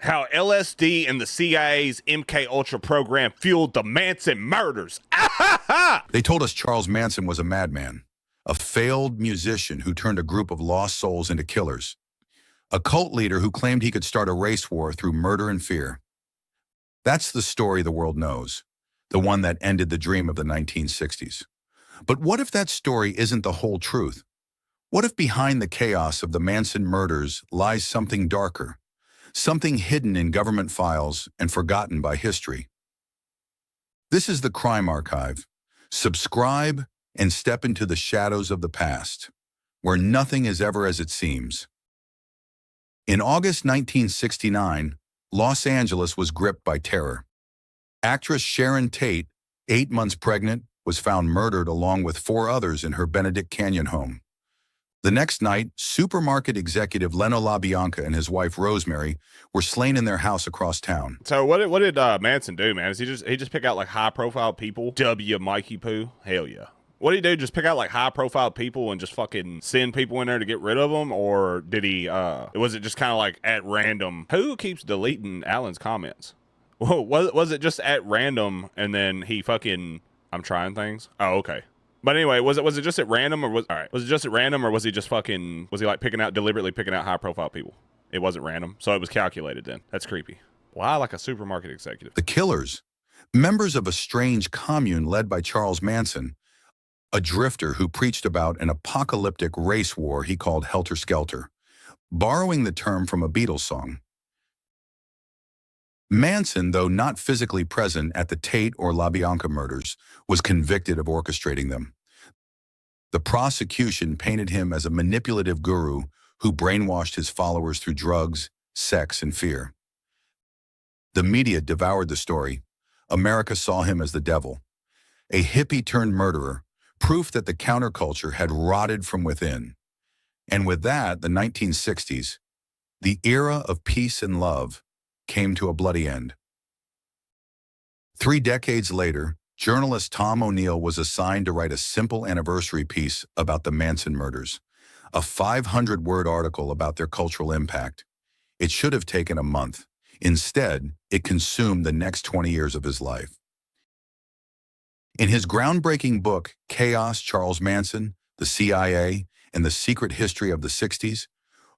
How LSD and the CIA's MK Ultra program fueled the Manson murders. They told us Charles Manson was a madman, a failed musician who turned a group of lost souls into killers, a cult leader who claimed he could start a race war through murder and fear. That's the story the world knows, the one that ended the dream of the 1960s. But what if that story isn't the whole truth? What if behind the chaos of the Manson murders lies something darker? Something hidden in government files and forgotten by history. This is the Crime Archive. Subscribe and step into the shadows of the past, where nothing is ever as it seems. In August 1969, Los Angeles was gripped by terror. Actress Sharon Tate, 8 months pregnant, was found murdered along with 4 others in her Benedict Canyon home. The next night, supermarket executive Leno LaBianca and his wife Rosemary were slain in their house across town. So what did Manson do, man? Is he just pick out like high profile people? W. Mikey Poo? Hell yeah. What did he do? Just pick out like high profile people and just fucking send people in there to get rid of them? Or did he, was it just kind of like at random? Who keeps deleting Alan's comments? Was it just at random and then he fucking, I'm trying things? Oh, okay. But anyway, was it just at random or was it just at random or was he just fucking, was he like deliberately picking out high profile people? It wasn't random. So it was calculated then. That's creepy. Why like a supermarket executive? The killers, members of a strange commune led by Charles Manson, a drifter who preached about an apocalyptic race war he called Helter Skelter, borrowing the term from a Beatles song. Manson, though not physically present at the Tate or LaBianca murders, was convicted of orchestrating them. The prosecution painted him as a manipulative guru who brainwashed his followers through drugs, sex, and fear. The media devoured the story. America saw him as the devil, a hippie-turned-murderer, proof that the counterculture had rotted from within. And with that, the 1960s, the era of peace and love, came to a bloody end. 3 decades later, journalist Tom O'Neill was assigned to write a simple anniversary piece about the Manson murders, a 500-word article about their cultural impact. It should have taken a month. Instead, it consumed the next 20 years of his life. In his groundbreaking book, Chaos, Charles Manson, the CIA, and the Secret History of the 60s,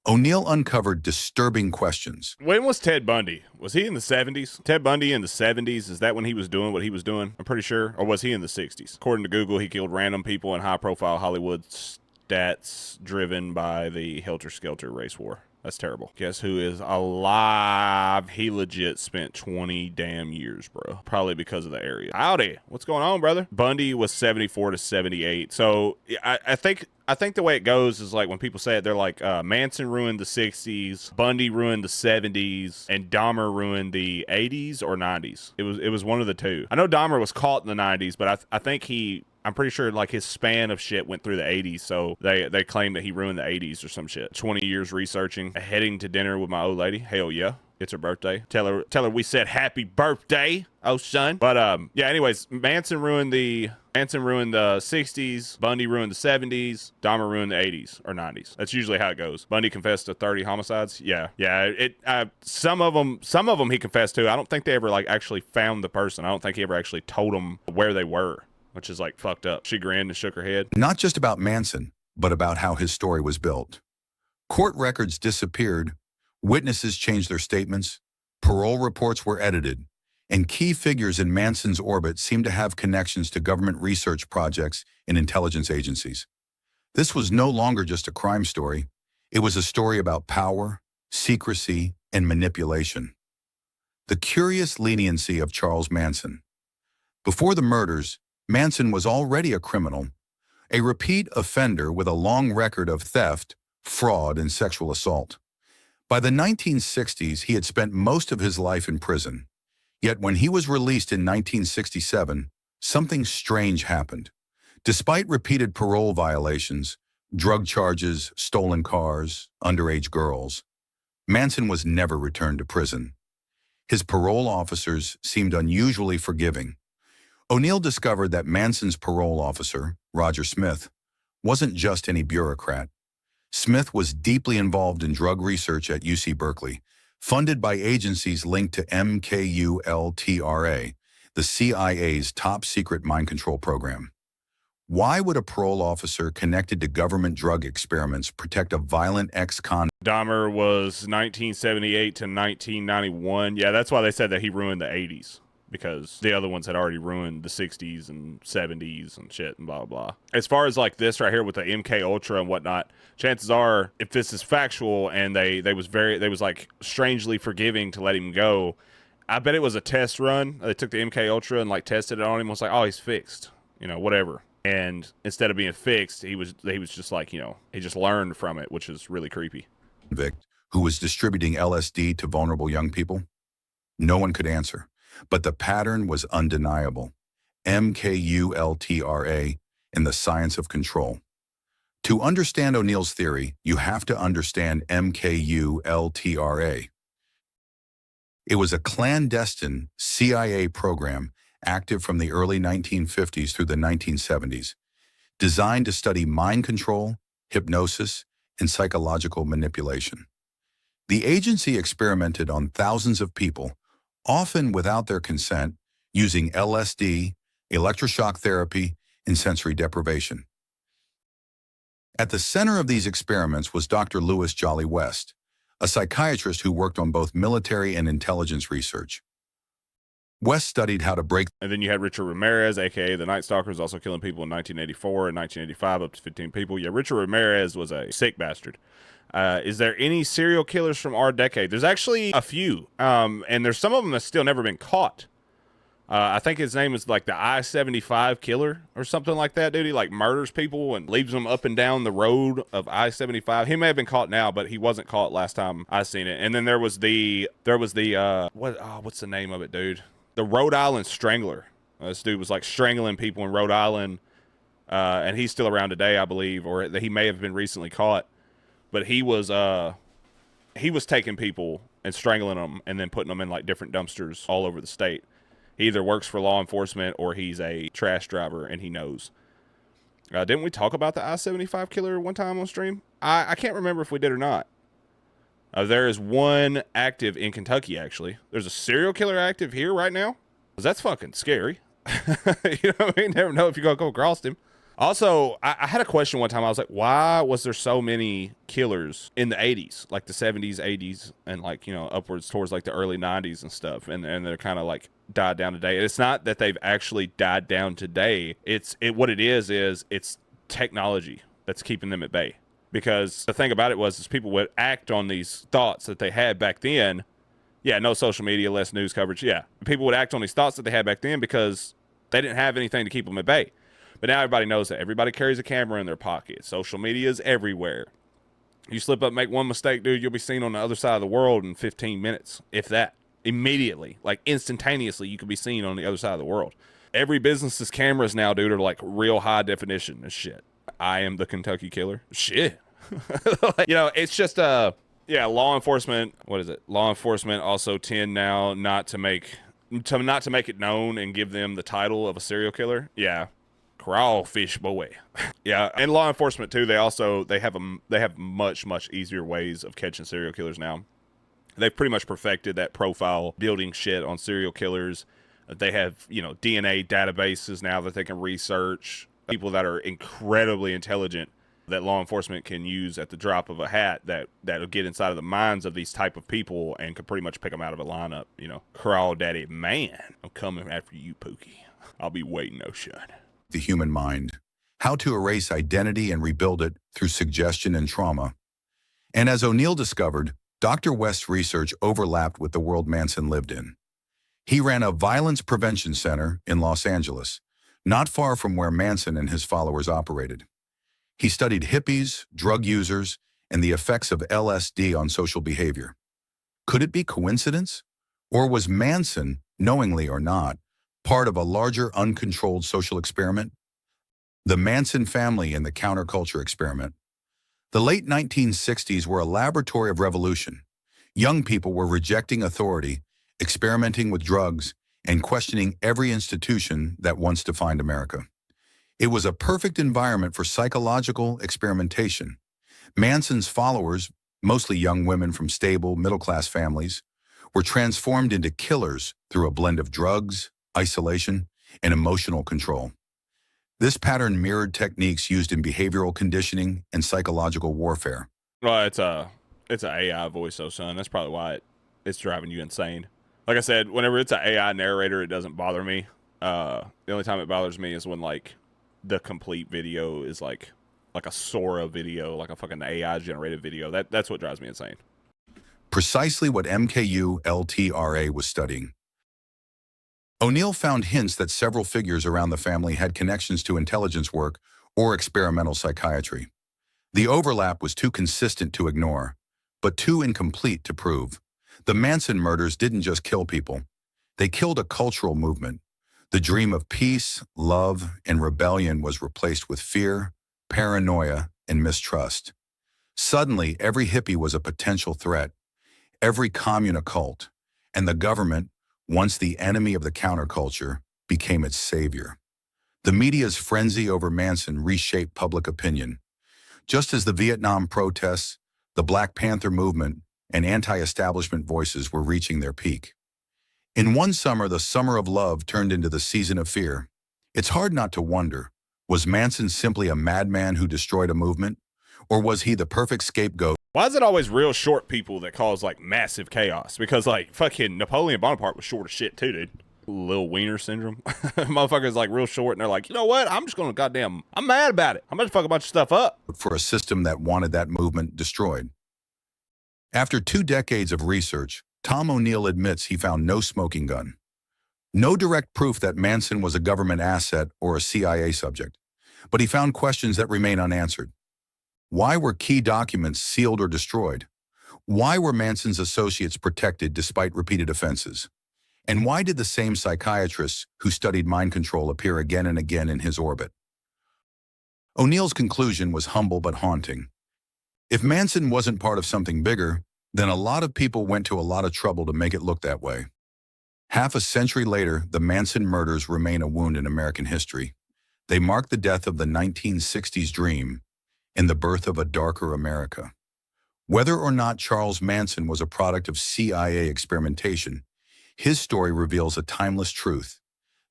O'Neill uncovered disturbing questions. When was Ted Bundy? Was he in the 70s? Ted Bundy in the 70s, is that when he was doing what he was doing? I'm pretty sure. Or was he in the 60s? According to Google, he killed random people in high-profile Hollywood stats driven by the Helter Skelter race war. That's terrible. Guess who is alive? He legit spent 20 damn years, bro. Probably because of the area. Howdy. What's going on, brother? Bundy was 74 to 78. So I think the way it goes is like when people say it, they're like, Manson ruined the 60s, Bundy ruined the 70s, and Dahmer ruined the 80s or 90s. It was one of the two. I know Dahmer was caught in the 90s, but I think I'm pretty sure like his span of shit went through the 80s, so they claim that he ruined the 80s or some shit. 20 years researching, heading to dinner with my old lady. Hell yeah. It's her birthday. Tell her we said happy birthday, oh son. But yeah, anyways, Manson ruined the 60s, Bundy ruined the 70s, Dahmer ruined the 80s or 90s. That's usually how it goes. Bundy confessed to 30 homicides. Yeah. Some of them he confessed to. I don't think they ever like actually found the person. I don't think he ever actually told them where they were, which is like fucked up. She grinned and shook her head. Not just about Manson, but about how his story was built. Court records disappeared, witnesses changed their statements, parole reports were edited, and key figures in Manson's orbit seemed to have connections to government research projects and intelligence agencies. This was no longer just a crime story. It was a story about power, secrecy, and manipulation. The curious leniency of Charles Manson. Before the murders, Manson was already a criminal, a repeat offender with a long record of theft, fraud, and sexual assault. By the 1960s, he had spent most of his life in prison. Yet when he was released in 1967, something strange happened. Despite repeated parole violations, drug charges, stolen cars, underage girls, Manson was never returned to prison. His parole officers seemed unusually forgiving. O'Neill discovered that Manson's parole officer, Roger Smith, wasn't just any bureaucrat. Smith was deeply involved in drug research at UC Berkeley, funded by agencies linked to MKULTRA, the CIA's top-secret mind control program. Why would a parole officer connected to government drug experiments protect a violent ex-con? Dahmer was 1978 to 1991. Yeah, that's why they said that he ruined the 80s, because the other ones had already ruined the 60s and 70s and shit and blah, blah, blah. As far as like this right here with the MK Ultra and whatnot, chances are, if this is factual and they was like strangely forgiving to let him go, I bet it was a test run. They took the MK Ultra and like tested it on him. It was like, oh, he's fixed, you know, whatever. And instead of being fixed, he was just like, you know, he just learned from it, which is really creepy. Convict who was distributing LSD to vulnerable young people? No one could answer, but the pattern was undeniable. MKULTRA in the science of control. To understand O'Neill's theory, you have to understand MKULTRA. It was a clandestine CIA program active from the early 1950s through the 1970s, designed to study mind control, hypnosis, and psychological manipulation. The agency experimented on thousands of people, often without their consent, using LSD, electroshock therapy, and sensory deprivation. At the center of these experiments was Dr. Lewis Jolly West, a psychiatrist who worked on both military and intelligence research. West studied how to break. And then you had Richard Ramirez, a.k.a. the Night Stalkers, also killing people in 1984 and 1985, up to 15 people. Yeah, Richard Ramirez was a sick bastard. Is there any serial killers from our decade? There's actually a few, and there's some of them that's still never been caught. I think his name is like the I-75 killer or something like that, dude. He like murders people and leaves them up and down the road of I-75. He may have been caught now, but he wasn't caught last time I seen it. And then there was the what's the name of it, dude? The Rhode Island Strangler. This dude was like strangling people in Rhode Island, and he's still around today, I believe, or he may have been recently caught. But he was taking people and strangling them and then putting them in like different dumpsters all over the state. He either works for law enforcement or he's a trash driver and he knows. Didn't we talk about the I-75 killer one time on stream? I can't remember if we did or not. There is one active in Kentucky, actually. There's a serial killer active here right now. That's fucking scary. You know what I mean? Never know if you're going to come across him. Also, I had a question one time. I was like, why was there so many killers in the 80s? Like the 70s, 80s, and like, you know, upwards towards like the early 90s and stuff. And they're kind of like died down today. It's not that they've actually died down today. What it is it's technology that's keeping them at bay. Because the thing about it is people would act on these thoughts that they had back then. Yeah, no social media, less news coverage. Yeah, people would act on these thoughts that they had back then because they didn't have anything to keep them at bay. But now everybody knows that. Everybody carries a camera in their pocket. Social media is everywhere. You slip up, make one mistake, dude, you'll be seen on the other side of the world in 15 minutes, if that. Immediately, like instantaneously, you could be seen on the other side of the world. Every business's cameras now, dude, are like real high definition and shit. I am the Kentucky killer. Shit. Like, you know, it's just law enforcement. What is it? Law enforcement also tend now not to make it known and give them the title of a serial killer. Yeah, crawfish boy. Yeah, and law enforcement too. They have much easier ways of catching serial killers now. They've pretty much perfected that profile building shit on serial killers. They have, you know, DNA databases now that they can research. People that are incredibly intelligent that law enforcement can use at the drop of a hat that'll get inside of the minds of these type of people and could pretty much pick them out of a lineup, you know. Crawdaddy, man, I'm coming after you, Pookie. I'll be waiting, Ocean. The human mind, how to erase identity and rebuild it through suggestion and trauma. And as O'Neill discovered, Dr. West's research overlapped with the world Manson lived in. He ran a violence prevention center in Los Angeles, not far from where Manson and his followers operated. He studied hippies, drug users, and the effects of LSD on social behavior. Could it be coincidence? Or was Manson, knowingly or not, part of a larger uncontrolled social experiment? The Manson family and the counterculture experiment. The late 1960s were a laboratory of revolution. Young people were rejecting authority, experimenting with drugs, and questioning every institution that once defined America. It was a perfect environment for psychological experimentation. Manson's followers mostly young women from stable, middle-class families, were transformed into killers through a blend of drugs, isolation, and emotional control. This pattern mirrored techniques used in behavioral conditioning and psychological warfare. Well, it's a AI voice, though, son. That's probably why it's driving you insane. Like I said, whenever it's an AI narrator, it doesn't bother me. The only time it bothers me is when like the complete video is like a Sora video, like a fucking AI generated video. That's what drives me insane. Precisely what MKU LTRA was studying. O'Neill found hints that several figures around the family had connections to intelligence work or experimental psychiatry. The overlap was too consistent to ignore, but too incomplete to prove. The Manson murders didn't just kill people. They killed a cultural movement. The dream of peace, love, and rebellion was replaced with fear, paranoia, and mistrust. Suddenly, every hippie was a potential threat, every commune a cult, and the government, once the enemy of the counterculture, became its savior. The media's frenzy over Manson reshaped public opinion. Just as the Vietnam protests, the Black Panther movement, and anti-establishment voices were reaching their peak. In one summer, the summer of love turned into the season of fear. It's hard not to wonder, was Manson simply a madman who destroyed a movement? Or was he the perfect scapegoat? Why is it always real short people that cause like massive chaos? Because like fucking Napoleon Bonaparte was short as shit too, dude. Little wiener syndrome. Motherfuckers like real short and they're like, you know what? I'm just gonna I'm mad about it. I'm gonna fuck a bunch of stuff up. For a system that wanted that movement destroyed. After 2 decades of research, Tom O'Neill admits he found no smoking gun. No direct proof that Manson was a government asset or a CIA subject, but he found questions that remain unanswered. Why were key documents sealed or destroyed? Why were Manson's associates protected despite repeated offenses? And why did the same psychiatrists who studied mind control appear again and again in his orbit? O'Neill's conclusion was humble but haunting. If Manson wasn't part of something bigger, then a lot of people went to a lot of trouble to make it look that way. Half a century later, the Manson murders remain a wound in American history. They mark the death of the 1960s dream and the birth of a darker America. Whether or not Charles Manson was a product of CIA experimentation, his story reveals a timeless truth,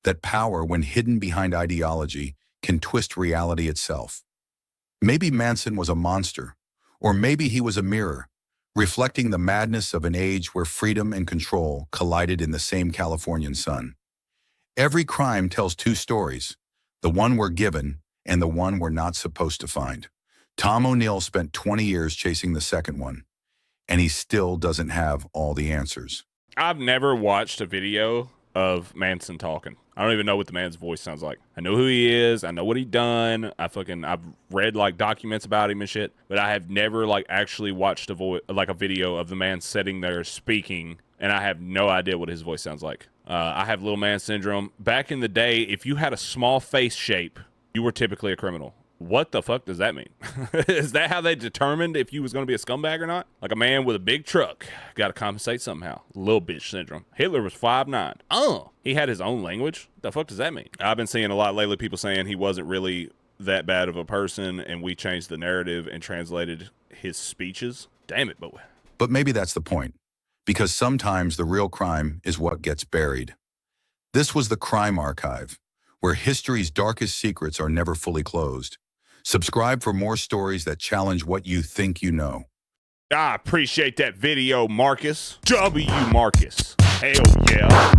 that power, when hidden behind ideology, can twist reality itself. Maybe Manson was a monster, or maybe he was a mirror, reflecting the madness of an age where freedom and control collided in the same Californian sun. Every crime tells 2 stories, the one we're given and the one we're not supposed to find. Tom O'Neill spent 20 years chasing the second one, and he still doesn't have all the answers. I've never watched a video of Manson talking. I don't even know what the man's voice sounds like. I know who he is. I know what he done. I've read like documents about him and shit, but I have never like actually watched a video of the man sitting there speaking, and I have no idea what his voice sounds like. I have little man syndrome. Back in the day, if you had a small face shape, you were typically a criminal. What the fuck does that mean? Is that how they determined if you was going to be a scumbag or not? Like a man with a big truck got to compensate somehow. Little bitch syndrome. Hitler was 5'9". He had his own language. The fuck does that mean? I've been seeing a lot lately people saying he wasn't really that bad of a person and we changed the narrative and translated his speeches. Damn it, boy. But maybe that's the point, because sometimes the real crime is what gets buried. This was the Crime Archive, where history's darkest secrets are never fully closed. Subscribe for more stories that challenge what you think you know. I appreciate that video, Marcus. W. Marcus. Hell yeah.